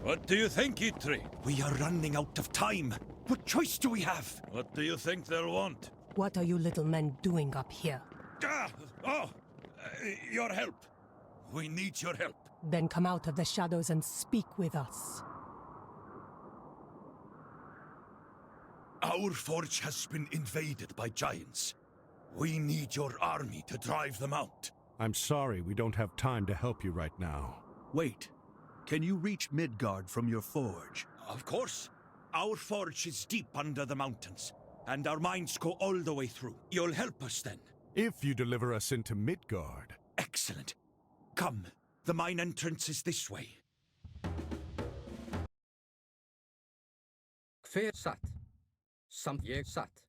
What do you think, Itri? We are running out of time. What choice do we have? What do you think they'll want? What are you little men doing up here? Your help. We need your help. Then come out of the shadows and speak with us. Our forge has been invaded by giants. We need your army to drive them out. I'm sorry, we don't have time to help you right now. Wait. Can you reach Midgard from your forge? Of course. Our forge is deep under the mountains, and our mines go all the way through. You'll help us then. If you deliver us into Midgard. Excellent. Come. The mine entrance is this way. Hver satt? Samt ég satt.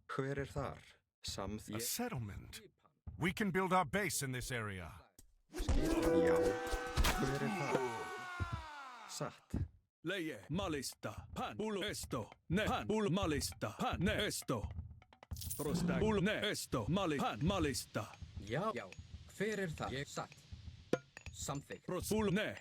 Hver þar? Samt A ég... settlement. We can build our base in this area. Já. Hver þar? Satt. Leie, malista, pan, ulu esto, ne, pan, ulu malista, pan, ne esto. Prostag, ulu ne esto, mali, pan, malista. Já. Hver þar? Ég satt. Samþykkt. Ulu ne.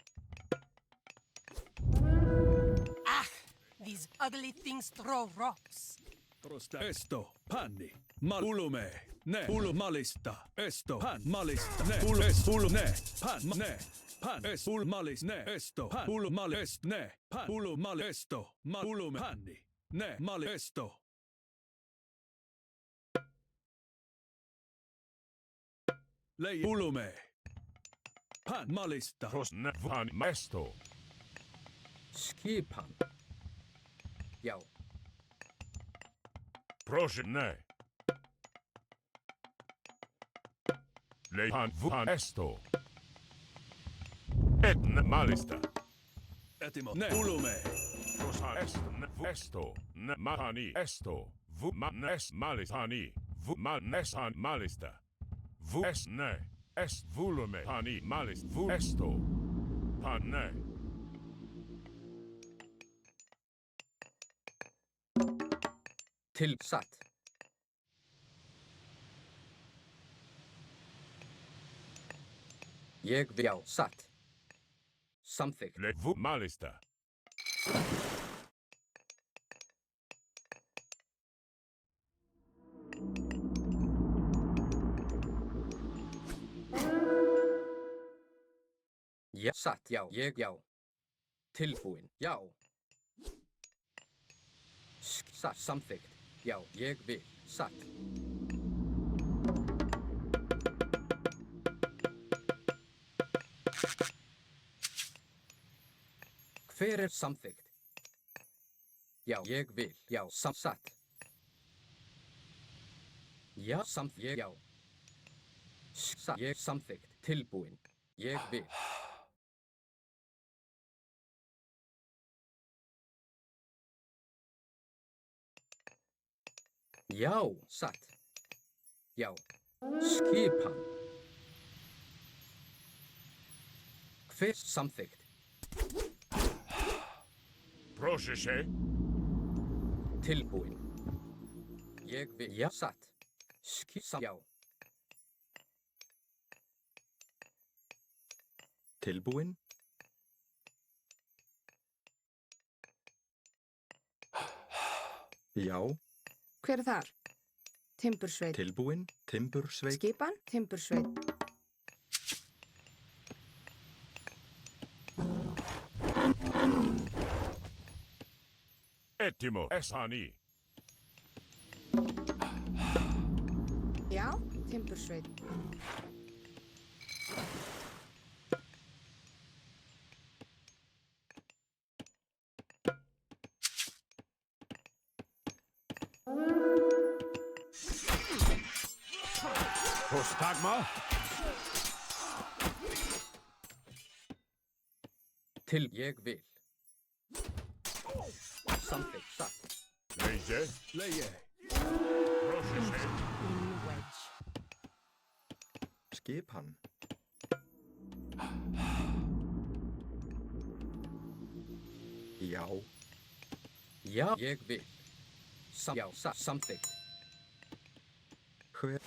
These ugly things throw rocks. Prostag, esto, panni, mal, ulume, ne, ulu malista, esto, pan, malista, ne, ulu est, ulu ne, pan, ne. Pan es ul malis ne esto pan ulu mal est ne pan ulu mal esto mal ulu panni ne mal esto lei ulume pan malista Pros ne van esto. Skipan. Já. Proszę ne. Lei pan van esto. Et ne malista. etimo ne ulume Prosa est ne esto. Ne mahani esto. Vu man es malistani. Vu man es an malista. Vu es ne. Es volume pani malist. Vu esto. Pan ne. Til satt. Ég já satt. Samþykkt. Le vu malista. Já satt. Já. Ég já. Tilbúin. Já. Satt. Samþykkt. Já. Ég vil. Satt. Hver samþykkt? Já, ég vil. Já, satt. Já, ég já. Satt. Ég samþykkt. Tilbúin. Ég vil. Já, satt. Já. Skipan. Hver samþykkt? Proszę się. Tilbúin. Ég vil. Já, satt. Já. Tilbúin? Já. Hver er þar? Timbursveit. Tilbúin? Timbursveit? Skipan? Timbursveit. Etimo esani. Já, Timbursveit. Prostagma. Til ég vil. Samþykkt. Satt. Leje. leie Proszę się. In wedge. Skipan? Já. Já, ég vil. Já, satt. Samþykkt. Hver?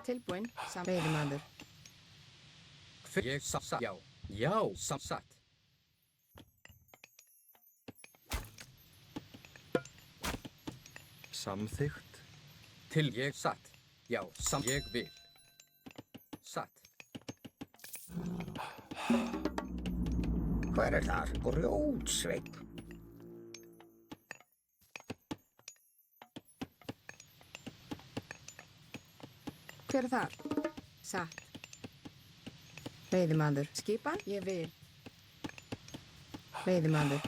Tilbúin. Veiðimaður. Ég satt. Já. Já, satt. Samþykkt. Ég satt. Já, ég vil. Satt. Hver er þar? Grjótsveinn. Hver er þar? Satt. Veiðimaður. Skipan? Ég vil. Veiðimaður.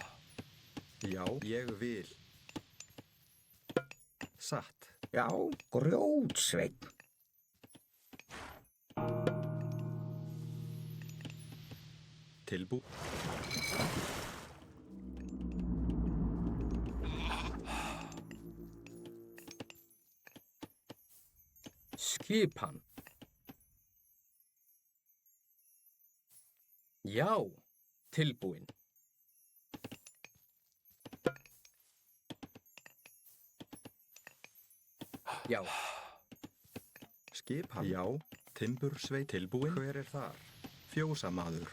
Já, ég vil. Satt. Já, grjótsveinn. Tilbú. Skipan. Já, tilbúin. Já. Skipan. Já, timbursveit. Tilbúin. Hver er þar? Fjósamaður.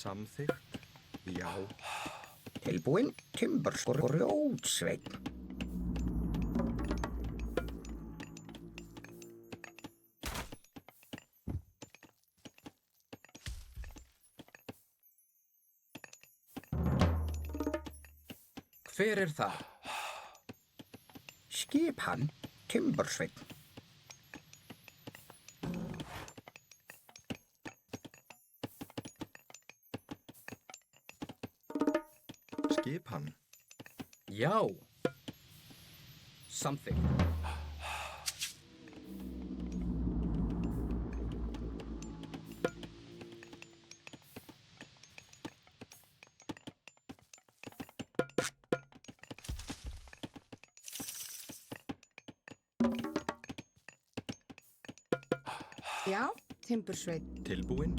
Samþykkt. Já. Tilbúin. Grjótsveinn. Hver er það? Skipan. Timbursveinn. Skipan. Já. Something. Já, timbursveit. Tilbúin.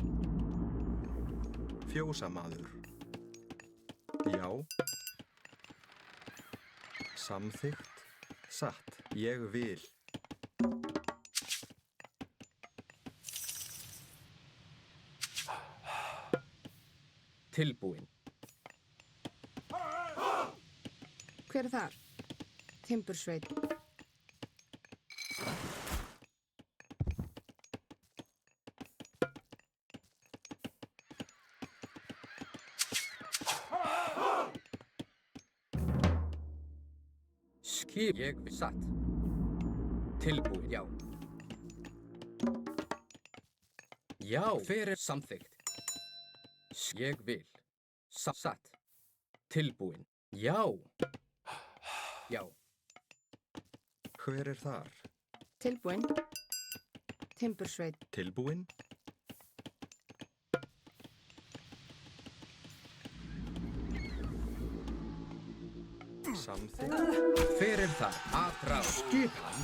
Fjósamaður. Já. Samþykkt. Satt. Ég vil. Tilbúin. Hver er þar? Timbursveit. Ég satt. Tilbúin. Já. Já. Hver er samþykkt? Ég vil. Satt. Tilbúin. Já. Já. Hver er þar? Tilbúin. Timbursveit. Tilbúin. Samþykkt. Hver er það? Aðrá. Skipan.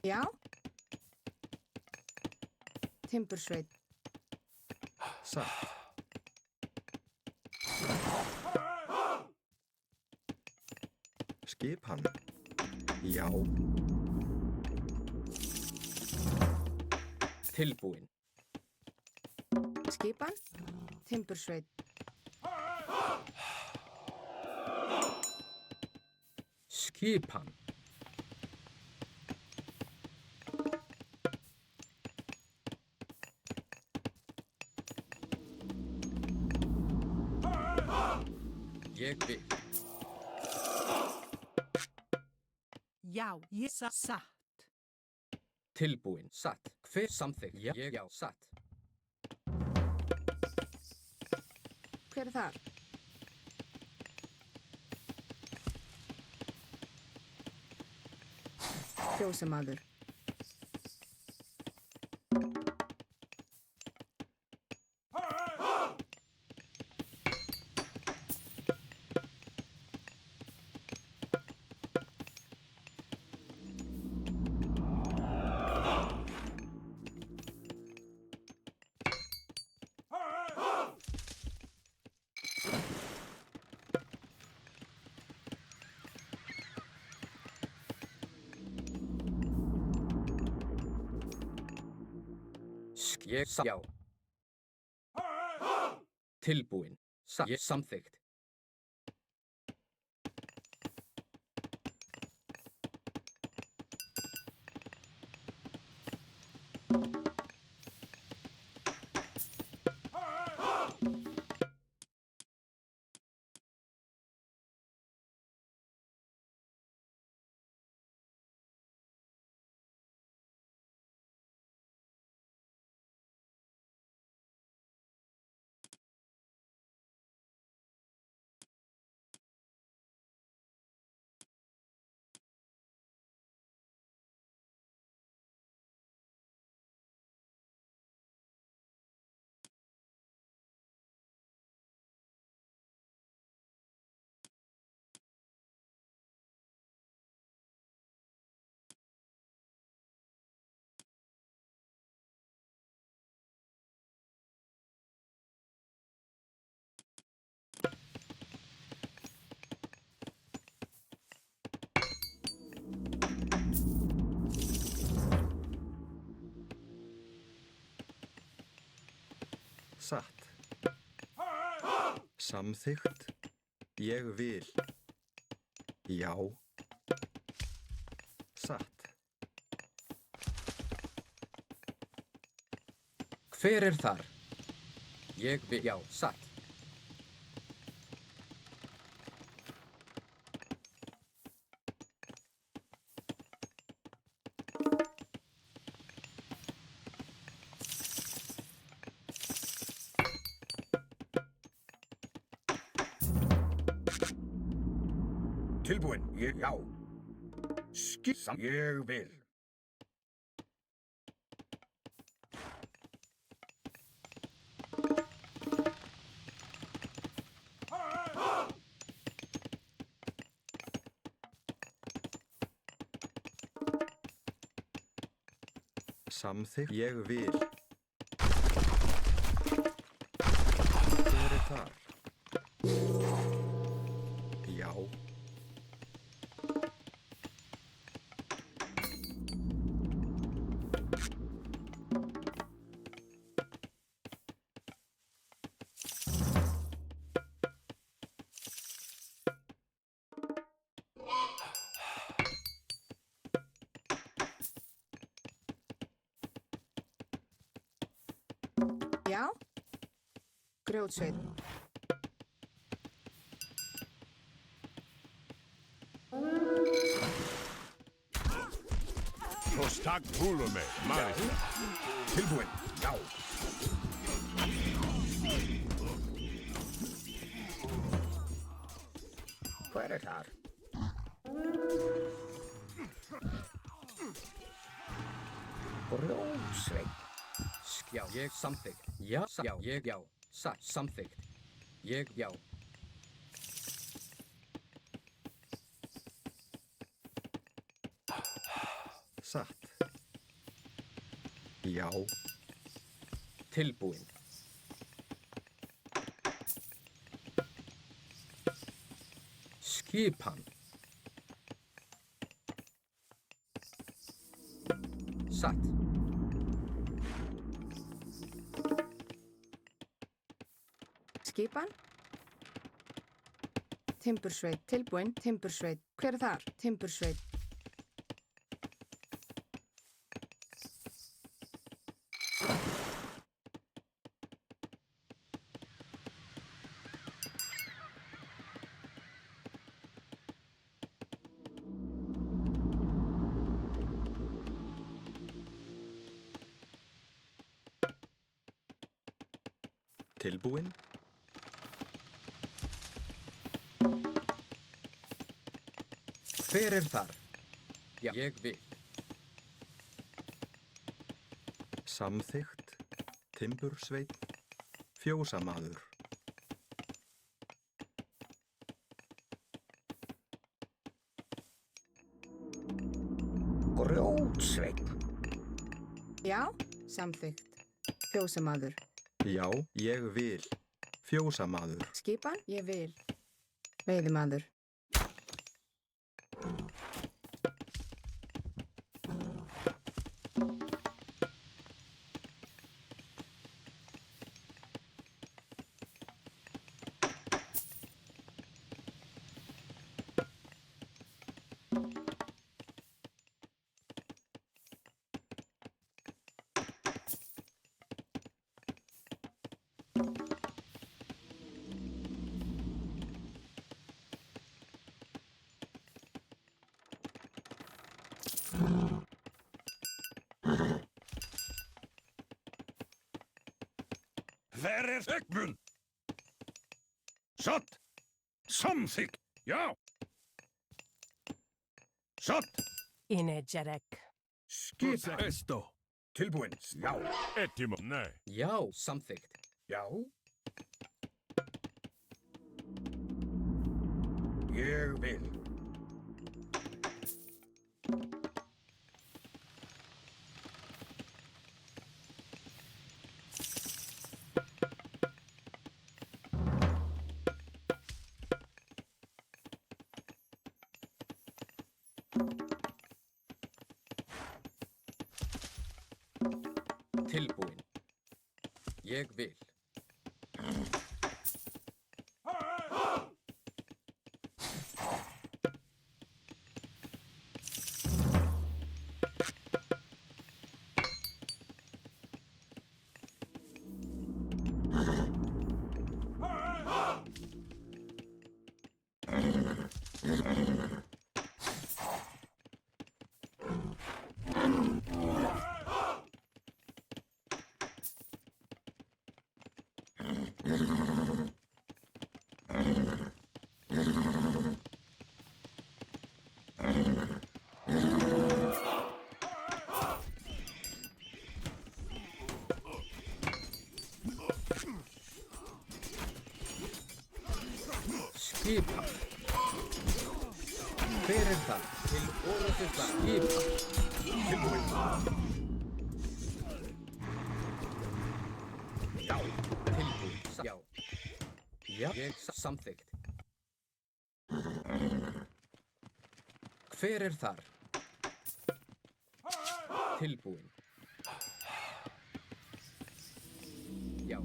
Já. Timbursveit. Satt. Skipan. Já. Tilbúin. Skipan. Timbursveit. Skipan. Ég vil. Já, ég satt. Tilbúin. Satt. Hver samþykkt? Já, satt. Hver er þar? Fjósamaður. Já. Tilbúin. Samþykkt. Satt. Samþykkt. Ég vil. Já. Satt. Hver er þar? Ég vil. Já. Satt. Tilbúin. Já. Ég vil. Samþykkt. Ég vil. Hver er þar? Já. Já. Grjótsveinn. Kostak Vulome, Malista. Tilbúin. Já. Hver er þar? Grjótsveinn. Já. Ég samþykkt. Já. Já. Ég. Já. Samþykkt. Ég. Já. Satt. Já. Tilbúin. Skipan. Satt. Skipan. Timbursveit. Tilbúin. Timbursveit. Hver er þar? Timbursveit. Tilbúin. Hver er þar? Já. Ég vil. Samþykkt. Timbursveinn. Fjósamaður. Grjótsveinn. Já. Samþykkt. Fjósamaður. Já, ég vil. Fjósamaður. Skipan. Ég vil. Veiðimaður. Hver Egmund? Satt! Samþykkt! Já! Satt! Inegerek. Skipan. Esto. Tilbúin. Já. Etimo. Nei. Já, samþykkt. Já. Ég vil. Tilbúin. Ég vil. Skipan. Hver það? Til orðufulla skipan. Tilbúin. Já. Tilbúin. Já. Já. Ég samþykkt. Hver þar? Tilbúin. Já.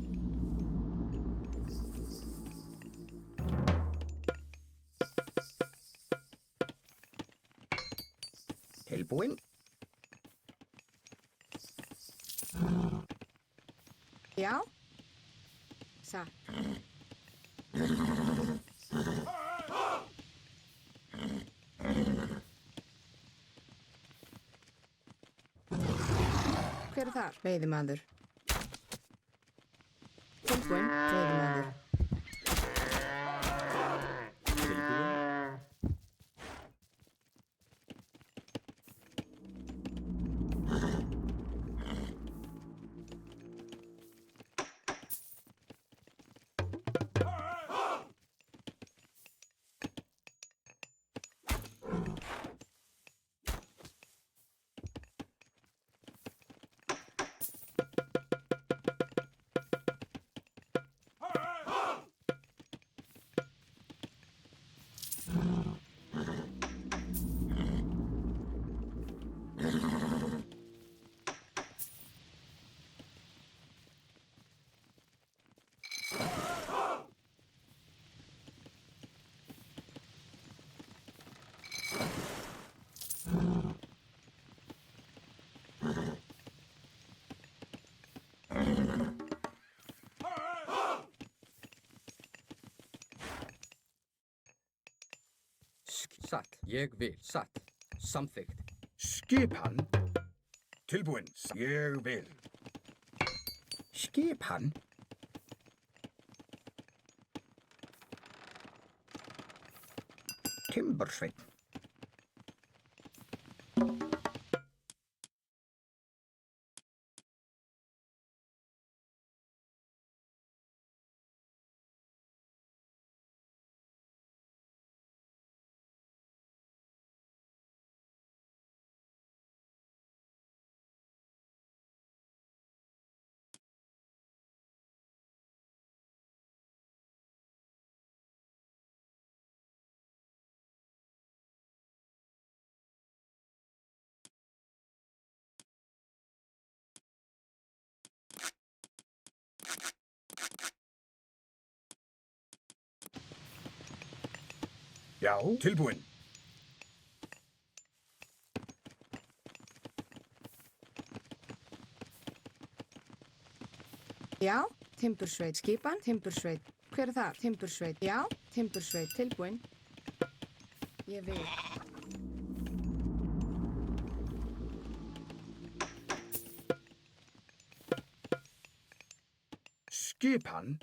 Tilbúin. Já. Satt. Hver þar? Veiðimaður. Tilbúin. Veiðimaður. Satt. Ég vil. Satt. Samþykkt. Skipan. Tilbúin. Ég vil. Skipan. Timbursveinn. Já, tilbúin. Já. Timbursveit. Skipan. Timbursveit. Hver þar? Timbursveit. Já. Timbursveit. Tilbúin. Ég vil. Skipan.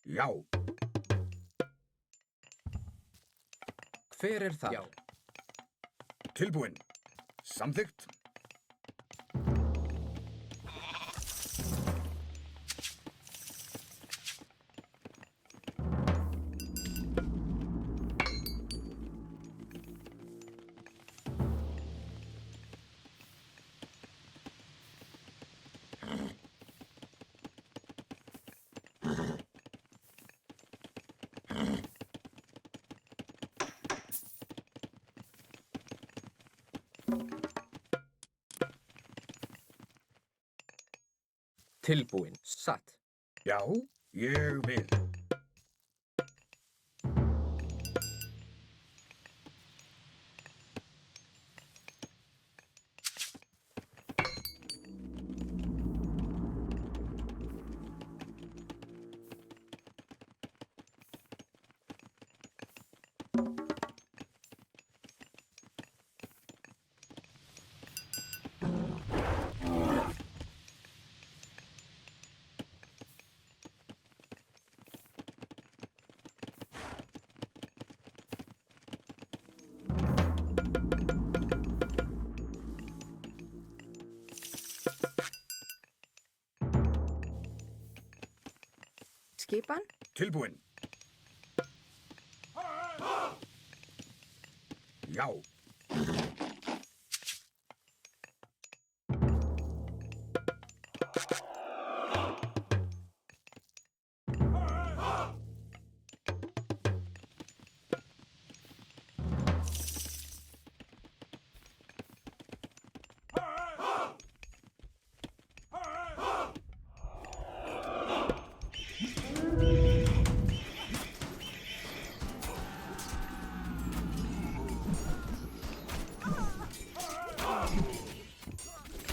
Já. Hver er það? Já. Tilbúin. Samþykkt. Tilbúin. Satt. Já, ég vil. Skipan. Tilbúin. Já.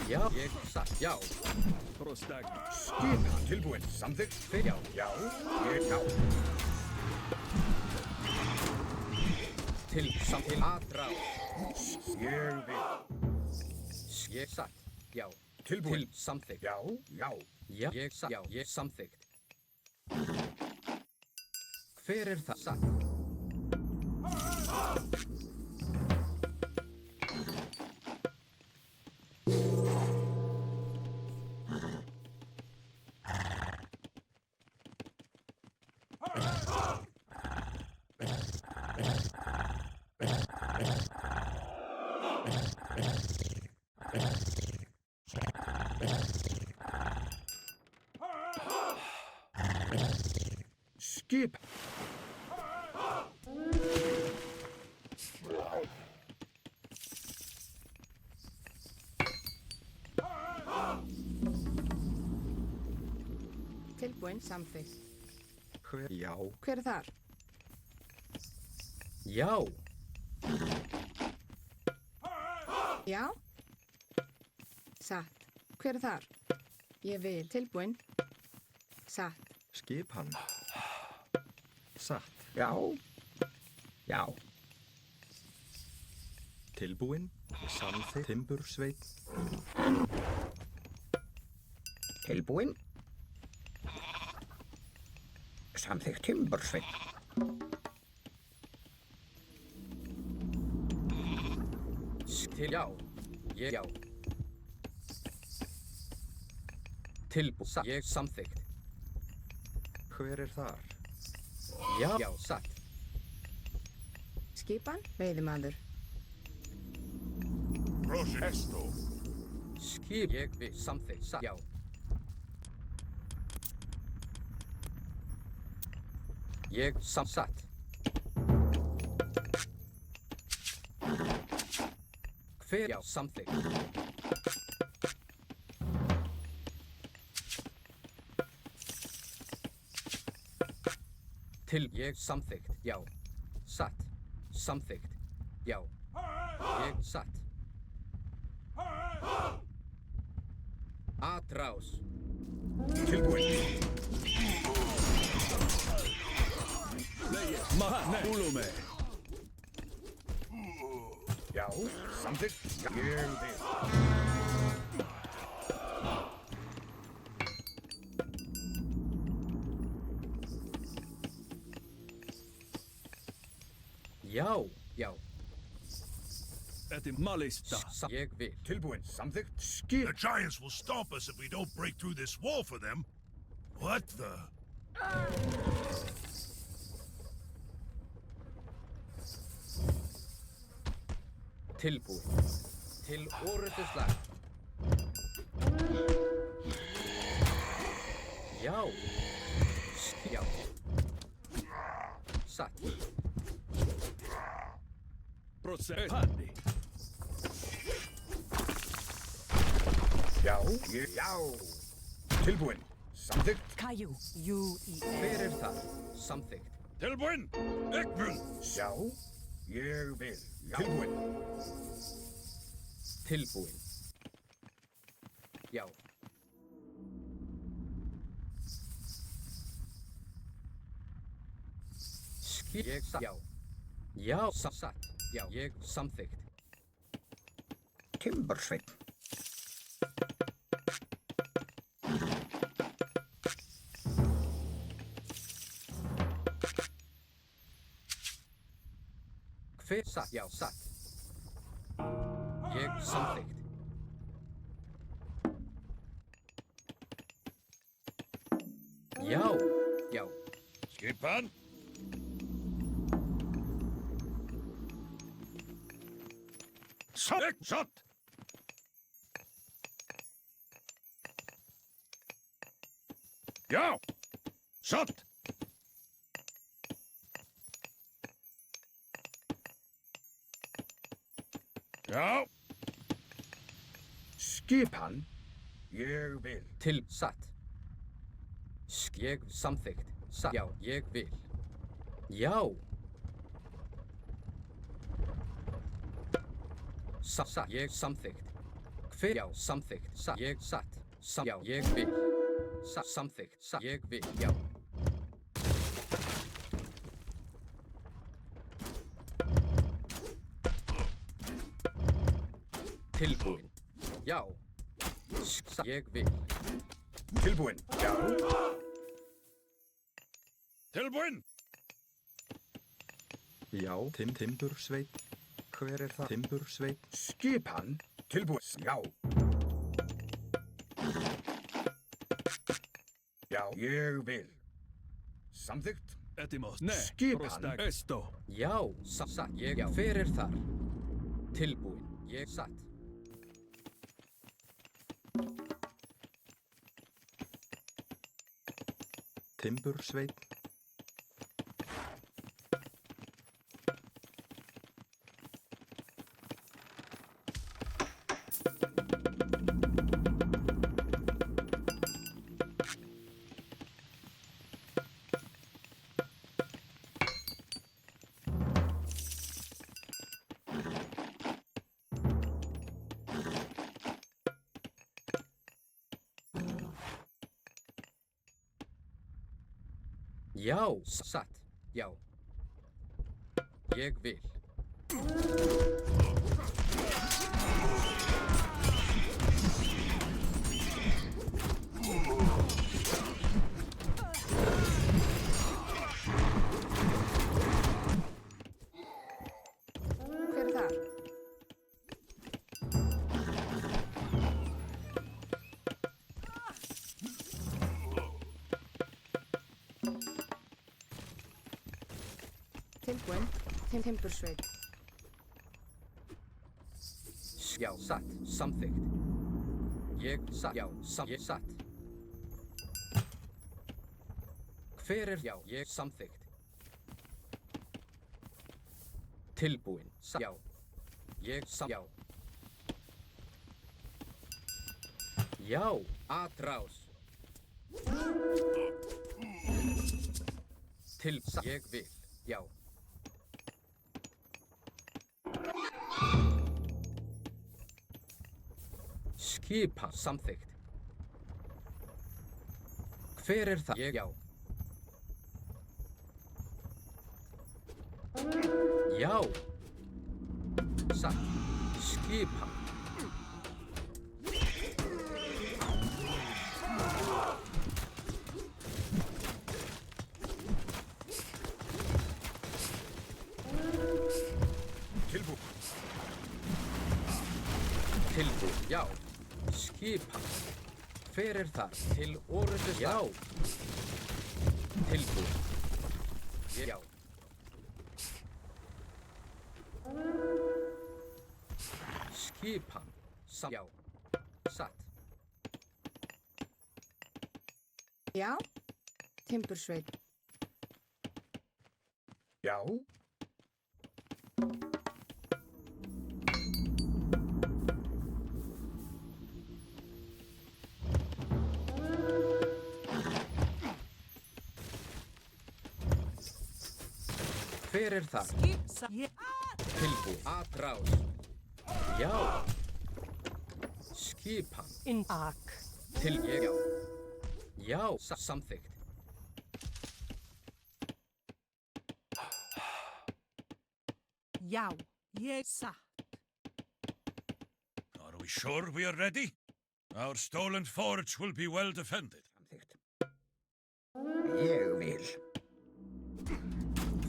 Já. Ég satt. Já. Prostag. Skipan. Tilbúin. Samþykkt. Hver? Já. Já, ég já. Til aðrá. Ég vil. Ég satt. Já. Tilbúin. Til samþykkt. Já, já. Já. Ég satt. Já. Ég samþykkt. Hver er það? Satt. Skip. Tilbúin. Samþykkt. Hver? Já. Hver er þar? Já. Já. Satt. Hver er þar? Ég vil. Tilbúin. Satt. Skipan. Satt. Já. Já. Tilbúin. Samþykkt. Timbursveit. Tilbúin. Samþykkt timbursveit. Til já. Ég já. Tilbúin. Ég samþykkt. Hver er þar? Já. Já. Satt. Skipan. Veiðimaður. Progesto. Skip. Ég vil samþykkt. Satt. Já. Ég satt. Hver? Já. Samþykkt. Til ég samþykkt. Já. Satt. Samþykkt. Já. Ég satt. Atrás. Tilbúin. Mahane. Ulume. Já, samþykkt. Ég vil. Já, já. Malista. Ég vil. Tilbúin. Samþykkt. Skip. The Giants will stomp us if we don't break through this wall for them. What the? Tilbúin. Til orrustuslag. Já. Já. Satt. Panni. Já. Já. Tilbúin. Samþykkt. Caillou. U-E-L. Hver er það? Samþykkt. Tilbúin. Ekmun. Já. Ég vil. Já. Tilbúin. Tilbúin. Já. Ég satt. Já. Já, satt. Já, ég samþykkt. Timbursveit. Hver satt? Já, satt. Ég samþykkt. Já, já. Skipan. Satt. Já. Satt. Já. Skipan. Ég vil. Til satt. Ég samþykkt. Satt. Já, ég vil. Já. Satt. Ég samþykkt. Hver? Já, samþykkt. Satt. Ég satt. Já, ég vil. Satt. Samþykkt. Satt. Ég vil. Já. Tilbúin. Já. Satt. Ég vil. Tilbúin. Já. Tilbúin. Já, timbursveit. Hver er það? Timbursveit. Skipan. Tilbúin. Já. Já. Ég vil. Samþykkt. Etimos. Ne. Skipan. Esto. Já, satt. Ég, já. Hver er þar? Tilbúin. Ég satt. Timbursveit. Já, satt. Já. Ég vil. Hver er þar? Tilbúin. Timbursveit. Já, satt. Samþykkt. Ég satt. Já, ég satt. Hver er? Já, ég samþykkt. Tilbúin. Satt. Já. Ég satt. Já. Já, atrás. Til satt. Ég vil. Já. Skipa samþykkt. Hver er það? Ég, já. Já. Satt. Skipa. Tilbúin, já. Skipan. Hver er þar? Til orrustu slag. Já. Tilbúin. Já. Skipan. Já. Satt. Já. Timbursveit. Já. Hver er þar? Tilbúin. Atrás. Já. Skipan. In ak. Til ég, já. Já, samþykkt. Já, ég satt. Are we sure we are ready? Our stolen forge will be well defended. Samþykkt. Ég vil.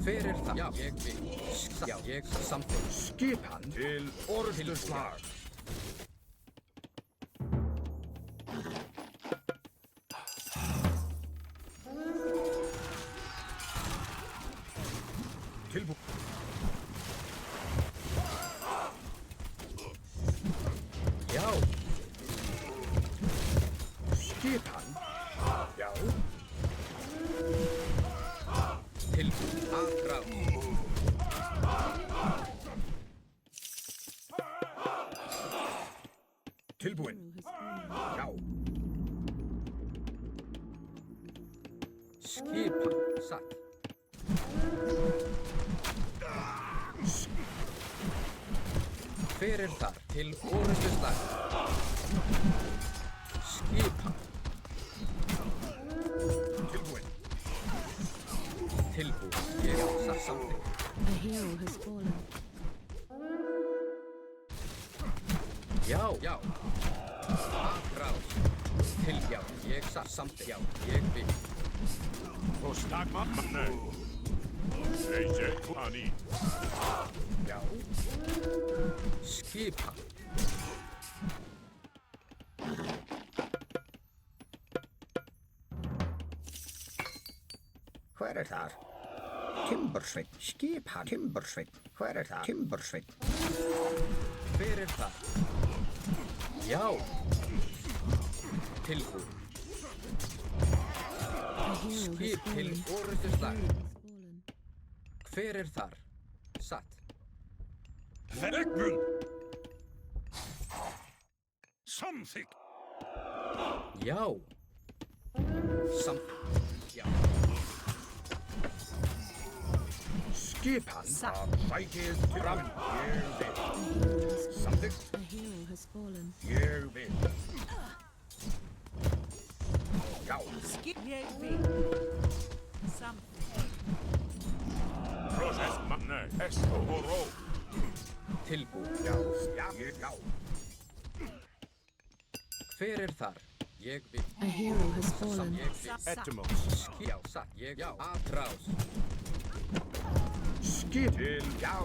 Hver er það? Já, ég vil. Já, ég samþykkt. Skipan til orrustu slag. Tilbúin. Já. Skipan. Já. Tilbúin. Atrás. Tilbúin. Já. Skipan. Satt. Hver er þar? Til orrustu slag. Skipan. Tilbúin. Tilbúin. Ég samþykkt. A hero has fallen. Já, já. Atrás. Til, já. Ég samþykkt. Já, ég vil. Postagma. Nej. Eje Pani. Já. Skipan. Hver er þar? Timbursveit. Skipan. Timbursveit. Hver er þar? Timbursveit. Hver er það? Já. Tilbúin. Skip til orrustu slag. Hver er þar? Satt. Vergmund! Samþykkt! Já. Samþykkt. Já. Skipan Satt. af sætið tilbúin. Ég vil. Samþykkt. A hero has fallen. Ég vil. Já. Skip. Ég vil. Samt. Process. Nej. Esto. Oro. Tilbúin. Já. Já. Já. Hver er þar? Ég vil. A hero has fallen. Ég vil. Etymos. Já, satt. Ég, já. Atrás. Skip til. Já.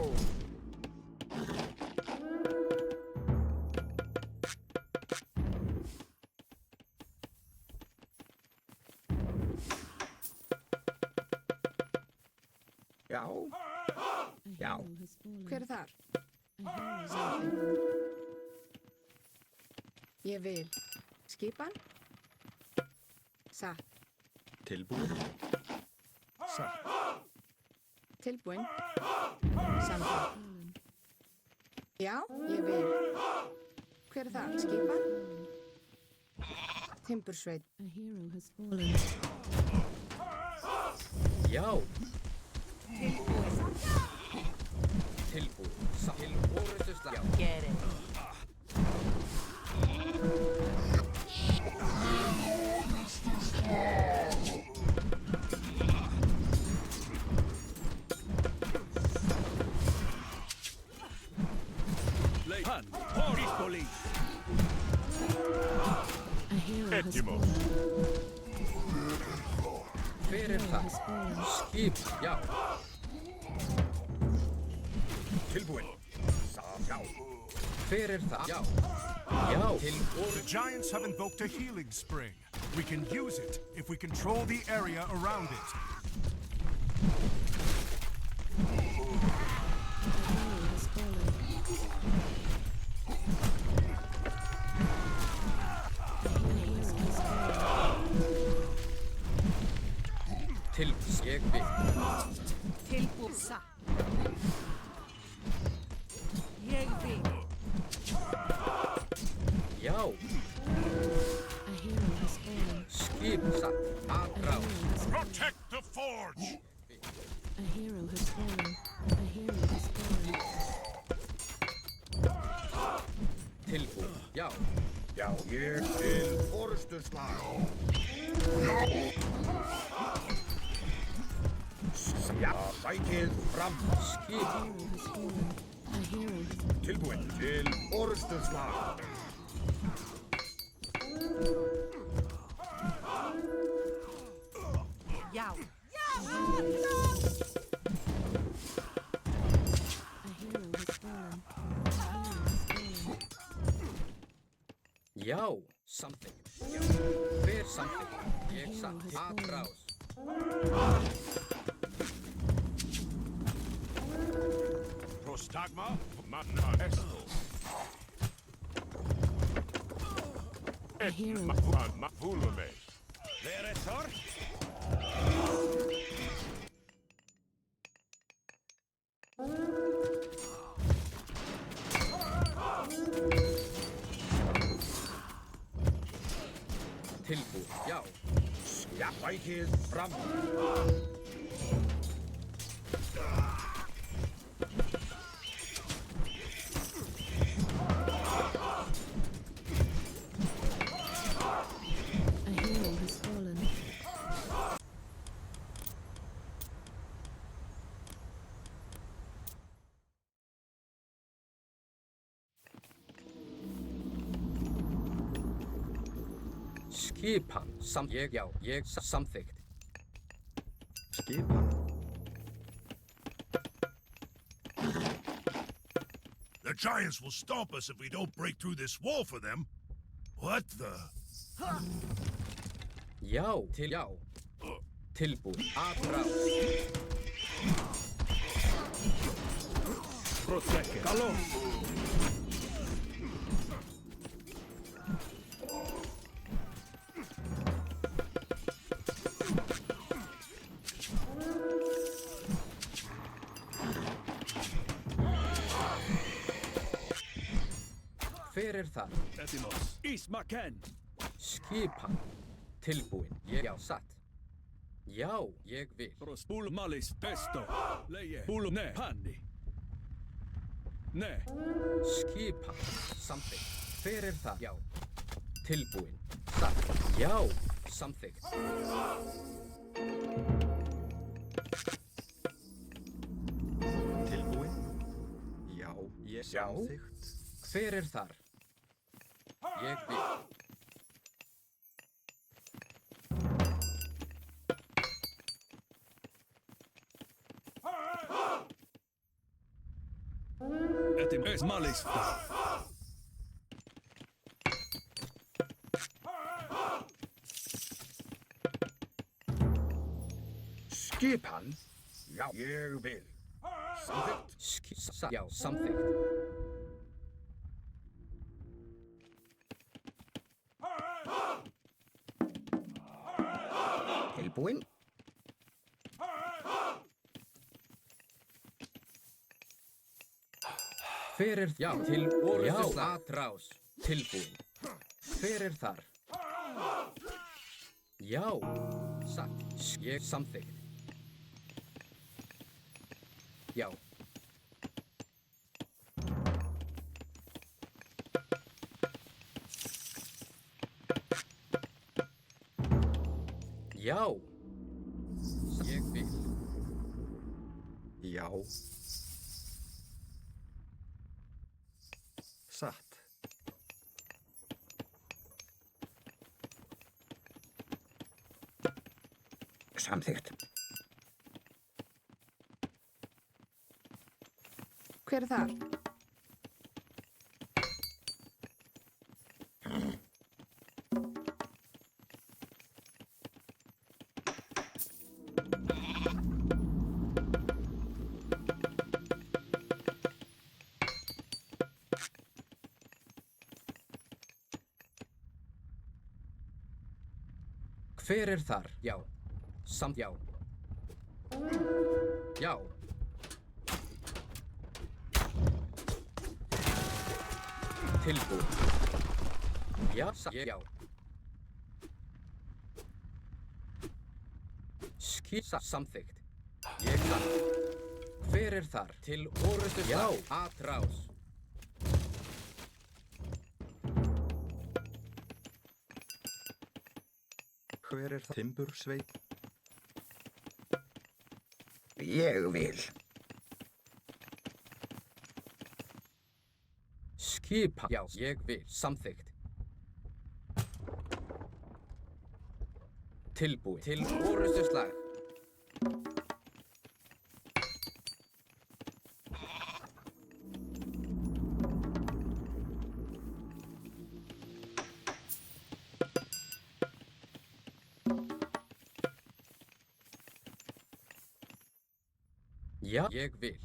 Já. Já. Hver er þar? A hero has fallen. Ég vil. Skipan. Satt. Tilbúin. Satt. Tilbúin. Samþykkt. Já, ég vil. Hver er það? Skipan. Timbursveit. A hero has fallen. Já. Tilbúin. Satt. Til orrustu slag. Já. Get it. Pan. Horipoli. A hero has Etymos. fallen. Hver er það? Skip. Já. Tilbúin. Satt. Já. Hver er það? Já. Já, til The Giants have invoked a healing spring. We can use it if we control the area around it. A hero has fallen. til ég vil. Tilbúið satt. Ég vil. Já, A hero has fallen. skip satt. Aðrás. Protect the forge! A hero has fallen. A hero has fallen. Tilbúið. Já. Já, ég til forustuslag. Já, sækið fram. Skip. A hero has fallen. A hero has Tilbúinn til forustuslag. Já. A hero has fallen. Já, something. Já. Hver something? Ég satt. Aðrás. Prostagma, manna esto. A hero. Ma volume. Veretor? Tilbúið. Já. Já, sækið fram. A hero has fallen. Skipan. Ég, já. Ég samþykkt. Skipan. The Giants will stomp us if we don't break through this wall for them. What the? Já. Til, já. Tilbúið. Aðrás. Protection. Gallo! Hver það? Etimos. Ismaken. Skipan. Tilbúin. Ég, já, satt. Já, ég vil. Prospul malis testo. Leie. Pulo ne. Panni. Ne. Skipan. Something. Hver það? Já. Tilbúin. Satt. Já. Something. Tilbúinn. Já, ég samþykkt. Hver þar? Ég vil. Etimos malista. Skipan. Já, ég vil. Samþykkt. Já, samþykkt. Tilbúinn. Hver já, til orðusla. Aðrás. Tilbúin. Hver þar? Já. Satt. Ég samþykkt. Já. Já. Ég vil. Já. Satt. Samþykkt. Hver er þar? Hver er þar? Já. Já. Já. Tilbúið. Já. Já. Samþykkt. Ég kann. Hver er þar? Til orustu slag. Já. Atrás. Hver er það? Timbursveit. Ég vil. Skipa. Já, ég vil. Samþykkt. Tilbúið. Til orustu slag. Já, ég vil.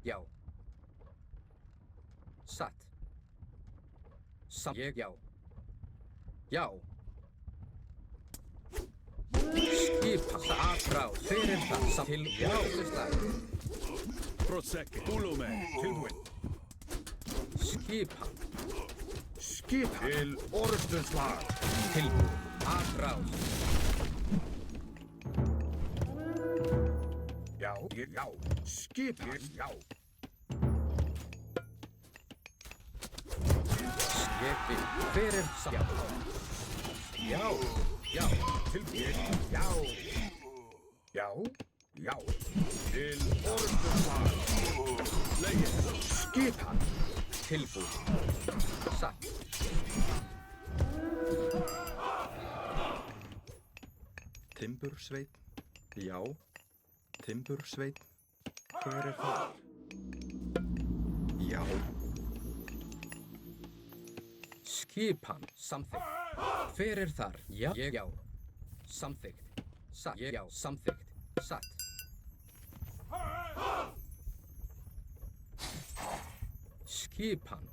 Já. Satt. Ég, já. Já. Skipa. Atrás. Hver er það? Til jáðusslag. Prosecco. Ulume. Tilbúin. Skipa. Til orustuslag. Tilbúið. Atrás. Já. Skipan. Já. Ég vil. Hver er það? Já. Já. Tilbúin. Já. Já. Til orustuslag. Skipan. Tilbúið. Satt. Timbursveit. Já. Timbursveit. Hver er það? Já. Skipan. Samþykkt. Hver er þar? Já. Ég, já. Samþykkt. Satt. Ég, já. Samþykkt. Satt. Skipan.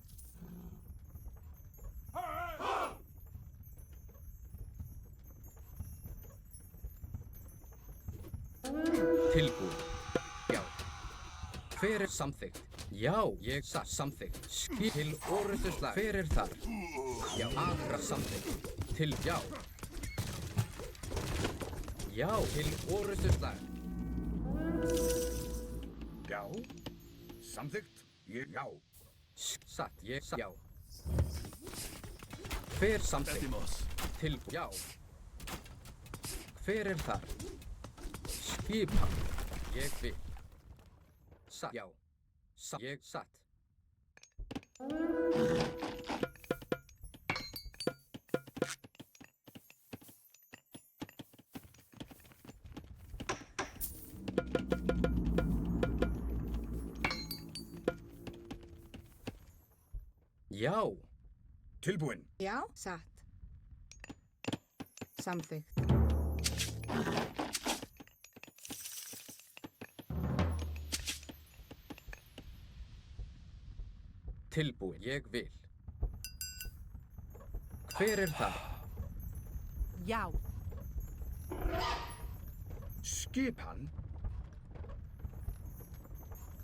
Tilbúið. Já. Hver er samþykkt? Já, ég satt samþykkt. Skip til orustu slag. Hver er þar? Já, aðra samþykkt. Til já. Já, til orustu slag. Já. Samþykkt. Já. Satt, ég satt. Já. Hver samþykkt? Til já. Hver er þar? Skipan. Ég vil. Satt. Já. Ég satt. Já. Tilbúin. Já, satt. Samþykkt. Tilbúið. Ég vil. Hver er það? Já. Skipan.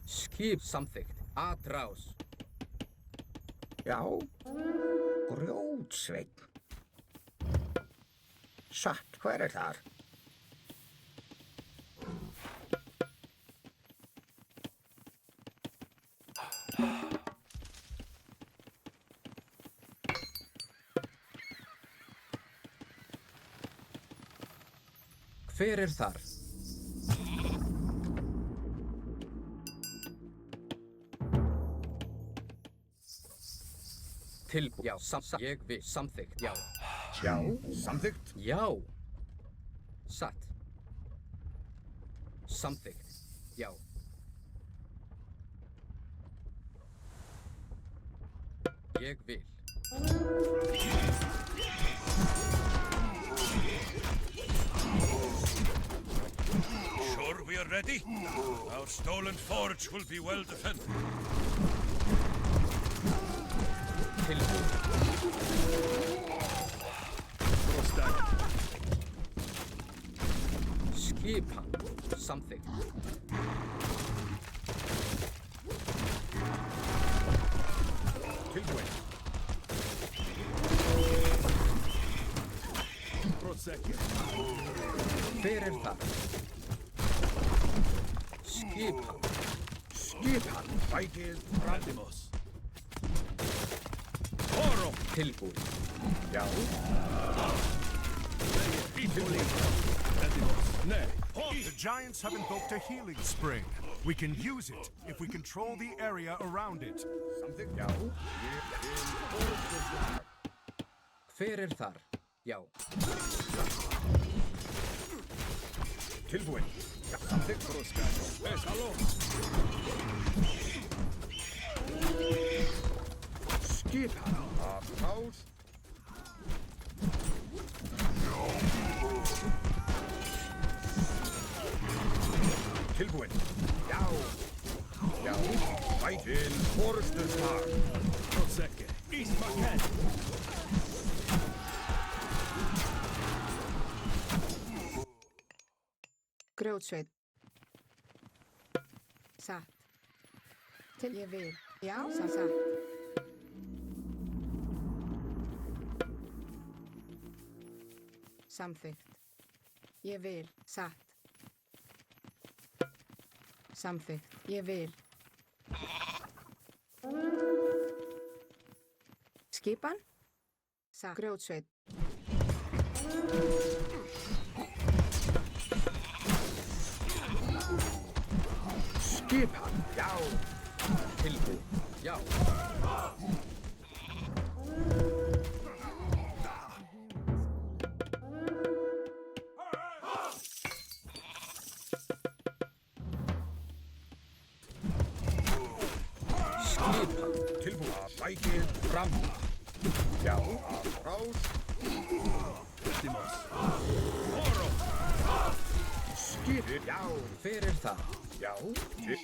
Skip samþykkt. Atrás. Já. Grjótsveinn. Satt, hver er þar? Hver er þar? Tilbúið. Já, ég vil. Samþykkt. Já. Já. Samþykkt. Já. Satt. Samþykkt. Já. Ég vil. Sure we are ready? Our stolen forge will be well defended. Tilbúið. Prostagna. Skipan. Samþykkt. Tilbúin. Prosecco. Hver þar? Skipan. Skipan. Fætið fram. Atimos. Oro. Tilbúin. Já. Atimos. Ne. The Giants have invoked a healing spring. We can use it if we control the area around it. Something? Já. Hver þar? Já. Tilbúin. Something? Proscano. Esalo. Skipan. House. Tilbúin. Já. Já. Fætið forusters mark. Prosecco. Ismaken. Grjótsveit. Satt. Til ég vil. Já, satt. Samþykkt. Ég vil. Satt. Samþykkt. Ég vil. Skipan. Satt. Grjótsveit. Skipan. Já. Tilbúin. Já. Skipan. Tilbúin. Fætið fram. Já. Rás. Atimos. Skipið. Já. Hver þar? Já.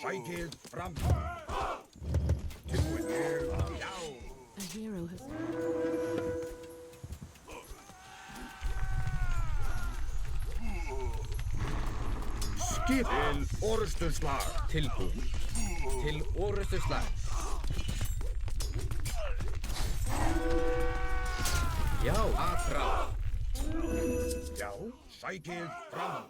Fætið fram. Tilbúin. Já. A hero has Skipið. Til orusters mark. Tilbúin. Til orustuslag. Já, Atra. Já. Fætið fram.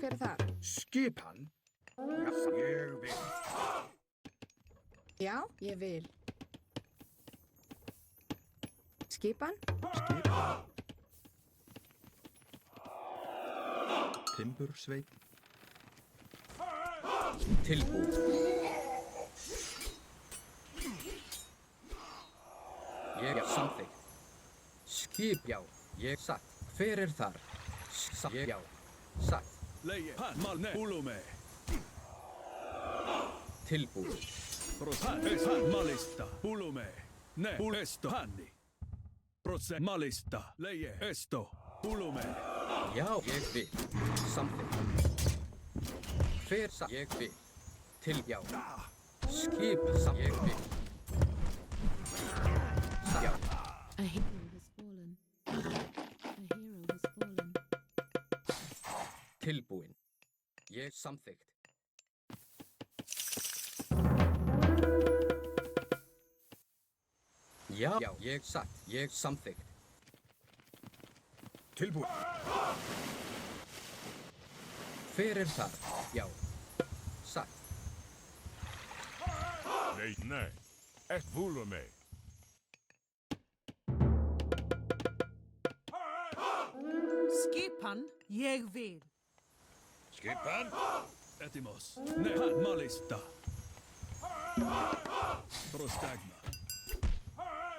Hver þar? Skipan. Ég vil. Já, ég vil. Skipan. Timbursveit. Tilbúin. Ég samþykkt. Skip, já. Ég satt. Hver þar? Ég, já. Satt. Leie. Pan. Malne. Ulume. Tilbúin. Prosecco. Pan. Malista. Ulume. Ne. Esto. Panni. Prosecco. Malista. Leie. Esto. Ulume. Já, ég vil. Samþykkt. Hver satt? Ég vil. Til, já. Skip, satt. Ég vil. Satt. Já. a hero has fallen. A hero has fallen. Tilbúin. Ég samþykkt. Já, já, ég satt. Ég samþykkt. Tilbúin. Hver það? Já. Satt. Nei, nei. Et volume. Skipan, ég vil. Skipan. Etimos. Ne. Pan. Malista. Prostagna.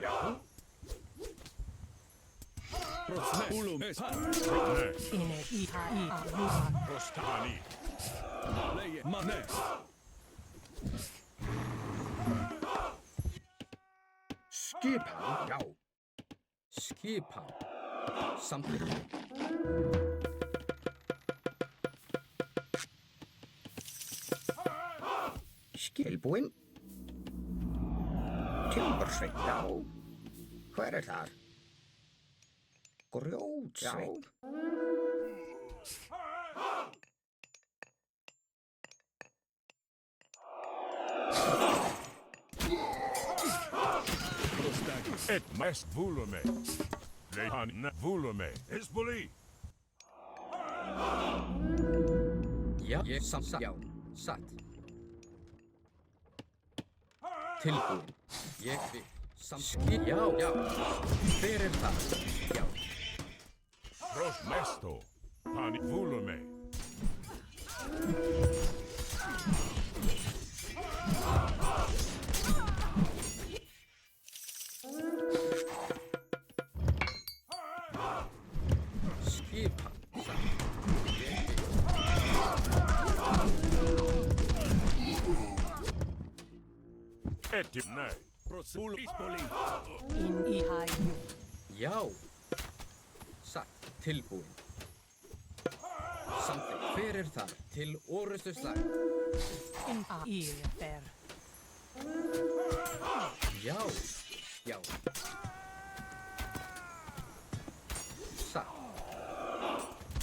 Ja. Prosne. Ulum. Pan. Prostani. Leie. Mane. Skipan. Já. Skipan. Samþykkt. Tilbúinn. Timbursveit, já. Hver er þar? Grjótsveit. Et mest volume. Lehan volume. Hezbollah. Já, ég satt. Já, satt. Tilbúin. Ég vil. Já, já. Hver er það? Já. Pros mesto. Pani volume. Skipan. Etim nei. Prosul Ispoli. In Ihayu. Já. Satt. Tilbúin. Samþykkt. Hver er þar? Til orustu slag. In Ilfer. Já. Já. Satt.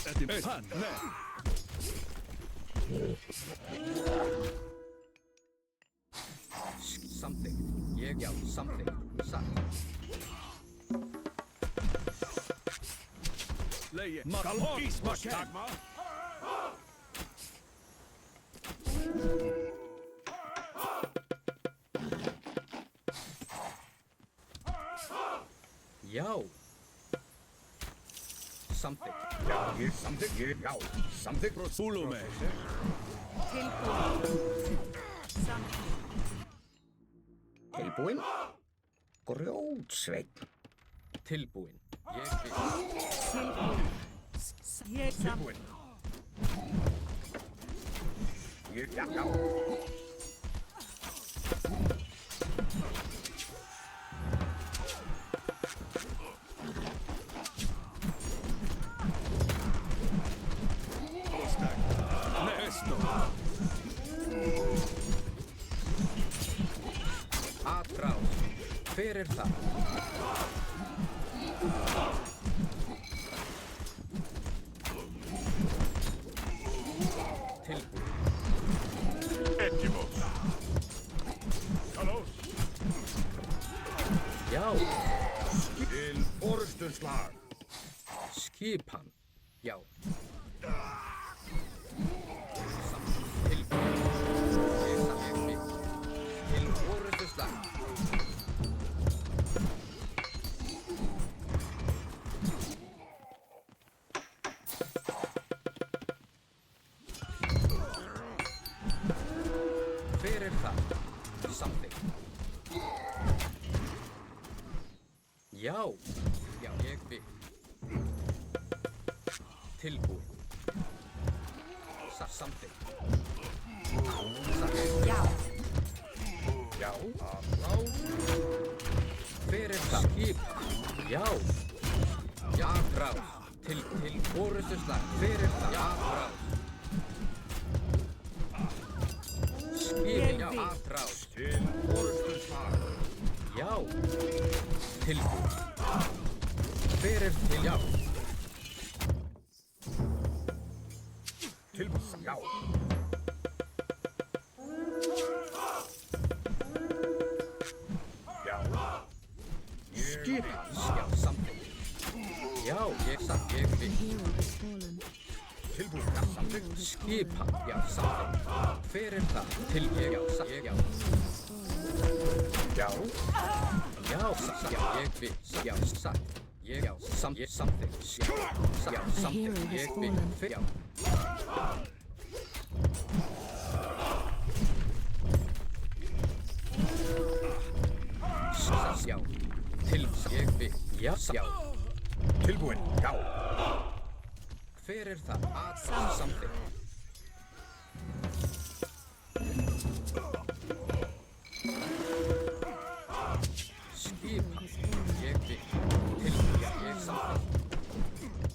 Etim pan. Ne. Samþykkt. Ég, já, samþykkt. Satt. Leje. Makalon. Ismaken. Já. Samþykkt. Já, ég samþykkt, já, samþykkt. Prosulume. Tilbúinn. Grjótsveit. Tilbúin. Ég vil. Ég sam. Já, já. Nesto. Atrás. Hver er það? Tilbúin. Etimos. Kalos. Já. Til orustu slag. Skipan. Já. Tilbúin. Ég vil. Til orustu slag. Hver er það? Samþykkt. Já. Já, ég vil. Tilbúin. Samþykkt. Já. Já. Hver er það? Skipan. Já. Já, ráð. Til orustu slag. Hver er það? Já, ráð. Skipin. Já, ráð. Til orustu slag. Já. Tilbúin. Hver er til? Já. Tilbúinn, já. Já. Skipan. Já, samþykkt. Já, ég satt. Ég vil. Hero has fallen. Tilbúinn, já, samþykkt. Skipan. Já, samþykkt. Hver er það? Til ég. Já, satt. Ég, já. Já. Já, satt. Já, ég vil. Já, satt. Ég, já, samþykkt. Já, satt. Já, A hero samþykkt. has Ég fallen. vil. Já. Satt. Já. Til ég vil. Já, satt. Já. Tilbúinn, já. Hver er það? Samþykkt. Skipan. Ég vil. Til ég samþykkt.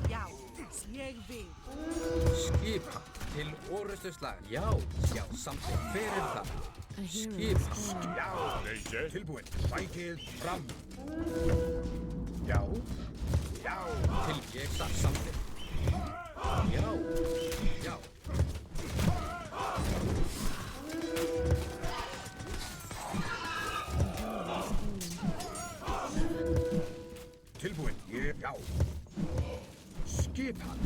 Já, ég vil. Skipan til orrustuslag. Já, samþykkt. Hver það? A hero has Skipan. fallen. Leyse. Tilbúin. Sækið fram. Já. Til ég samþykkt. Já. Tilbúin. Já. Skipan.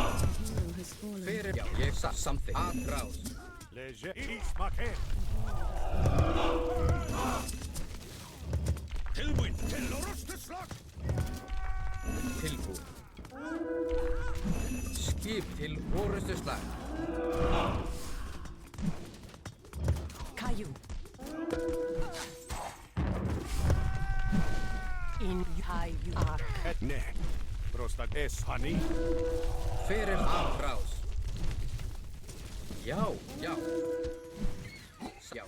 Hero has fallen. Ég samþykkt. Atrás. Leje Ismakel. Tilbúin. Til orrustuslag. Tilbúin. Skip til orrustuslag. Kayu. In Hayu Ark. Ne. Prostak es hani. Hver atrás? Já.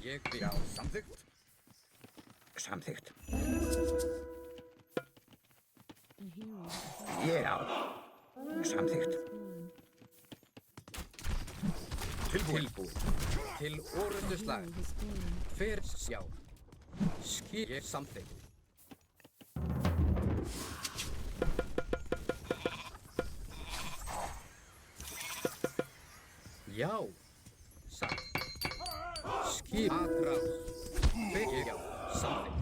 Ég vil. Samþykkt. Samþykkt. A hero has fallen. Já. Samþykkt. Tilbúin. Til orrustuslag. Hero has fallen. Hver Skip ég samþykkt. Já. Skip atrás. Hver samþykkt.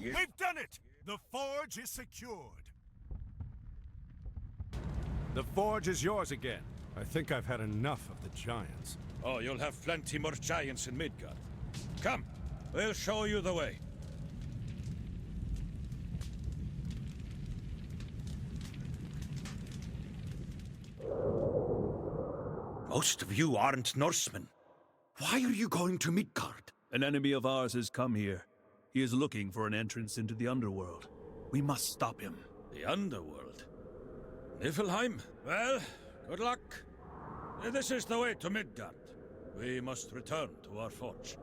We've done it! The forge is secured. The forge is yours again. I think I've had enough of the giants. Oh, you'll have plenty more giants in Midgard. Come, we'll show you the way. Most of you aren't Norsemen. Why are you going to Midgard? An enemy of ours has come here. He is looking for an entrance into the underworld. We must stop him. The underworld? Niflheim? Well, good luck. This is the way to Midgard. We must return to our forge.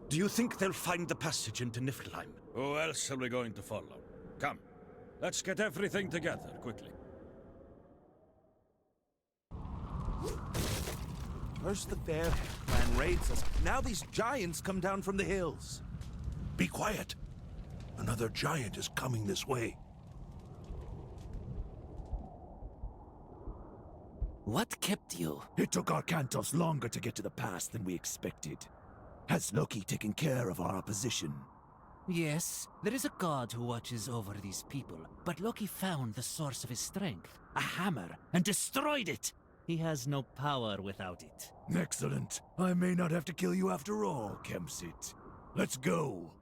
Do you think they'll find the passage into Niflheim? Who else are we going to follow? Come, let's get everything together, quickly. First the fair clan raids us. Now these giants come down from the hills. Be quiet. Another giant is coming this way. What kept you? It took Arkantos longer to get to the pass than we expected. Has Loki taken care of our opposition? Yes, there is a god who watches over these people, but Loki found the source of his strength, a hammer, and destroyed it. He has no power without it. Excellent. I may not have to kill you after all, Kemsit. Let's go.